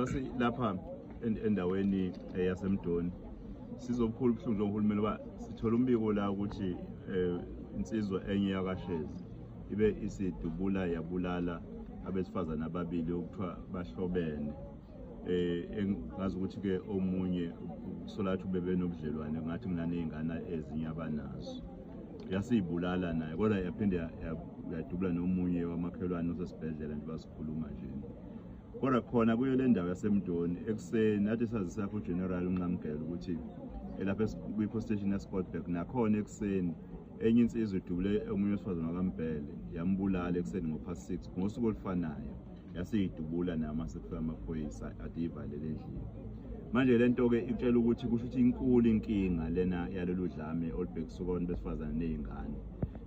njengoba lapha endaweni yaseMdoni sizobukhulu ubuhlungu johulumeni ba sithola umbiko la ukuthi insizwa enye yakashezi ibe isidubula yabulala abesifazana ababili okuthiwa bahlobene ngazi ukuthi ke omunye solathi ubebe nobudlelwane ngathi kunanezingane ezinye abanazo yasibulala naye kodwa yaphinde yadubula nomunye wamakhelwane osesibhedlela nje basikhuluma nje kodwa khona kuyo le ndawo yaseMdoni ekuseni nathi sazisa ku General uNqamgelo ukuthi lapha kwi station yaSportback nakhona ekuseni enye insizwe idubule omunye wesifazana kaMbhele yambulala ekuseni ngo-6 ngosuku olufanayo yasiyidubula nama sekufika amaphoyisa adivalele endlini manje lento ke itshela ukuthi kusho ukuthi inkulu inkinga lena yalolu dlame olubhekisukona besifazana nezingane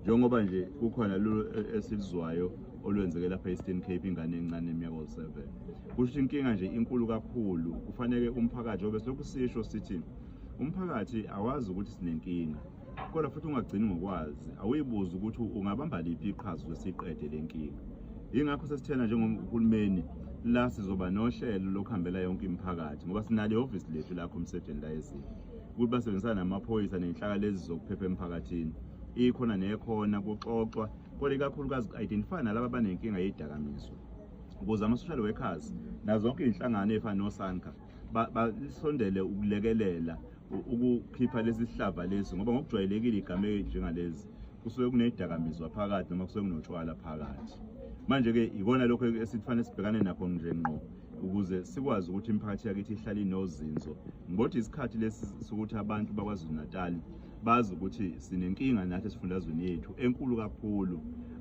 njengoba nje kukhona lo esilizwayo olwenzeke lapha eStern Cape ingane encane eminyaka 7 kusho ukuthi inkinga nje inkulu kakhulu kufanele umphakathi obe lokhu sisho sithi umphakathi awazi ukuthi sinenkinga kodwa futhi ungagcini ngokwazi awuyibuza ukuthi ungabamba liphi iqhaza lesiqede lenkinga ingakho sesithena njengohulumeni la sizoba nohlelo lokuhambela yonke imiphakathi ngoba sinale office lethu la Comsegen la esini ukuthi basebenzisana namaphoyisa nenhlaka lezi zokuphepha emphakathini ikhona nekhona kuxoxwa kodwa ikakhulukazi identify nalabo abanenkinga yezidakamizwa ukuze ama-social workers nazo zonke izinhlangano ezifana noSANCA basondele ukulekelela ukukhipha lezi sihlava lezi ngoba ngokujwayelekile igama njengalezi kusuke kunezidakamizwa phakathi noma kusuke kunotshwala phakathi manje ke ikona lokho esifanele sibhekane nakho nje ngqo ukuze sikwazi ukuthi imiphakathi yakithi ihlale inozinzo ngoba isikhathi lesi sokuthi abantu bakwaZulu Natal bazi ukuthi sinenkinga nathi esifundazweni yethu enkulu kakhulu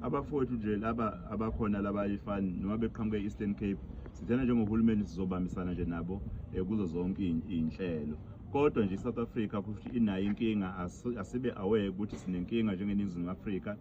abafowethu nje laba abakhona labayifani noma beqhamuke eEastern Cape sithena njengohulumeni sizobambisana nje nabo kuzo zonke inhlelo kodwa nje South Africa futhi inayo inkinga asibe aware ukuthi sinenkinga njengeNingizimu Afrika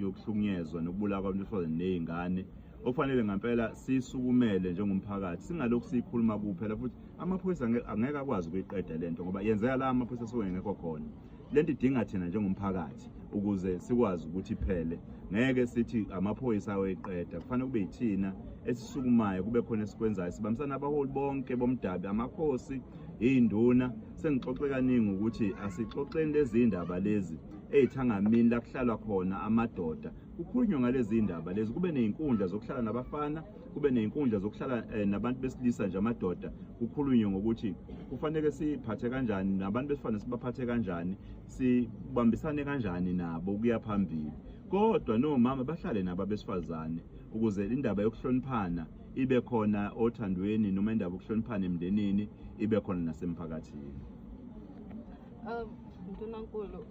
yokuhlukunyezwa nokubulawa kwabantu nezingane ofanele ngempela sisukumele njengomphakathi singalokho sikhuluma kuphela futhi amaphoyisa angeke akwazi ukuyiqeda lento ngoba yenzeka la amaphoyisa sokungekho khona lento idinga thina njengomphakathi ukuze sikwazi ukuthi iphele ngeke sithi amaphoyisa ayiqeda kufanele kube yithina esisukumayo kube khona esikwenzayo sibambisana abaholi bonke bomdabi amakhosi izinduna sengixoxe kaningi ukuthi asixoxeni lezi indaba lezi ezithangamini la kuhlalwa khona amadoda kukhulunywa ngalezi indaba lezi kube nezinkundla zokuhlala nabafana kube nezinkundla zokuhlala nabantu besilisa nje amadoda kukhulunywe ngokuthi kufanele siphathe kanjani nabantu besifana sibaphathe kanjani sibambisane kanjani nabo kuya phambili kodwa nomama bahlale nabo besifazane ukuze indaba yokuhloniphana ibe khona othandweni noma indaba yokuhloniphana emndenini ibe khona nasemphakathini Ntonankulu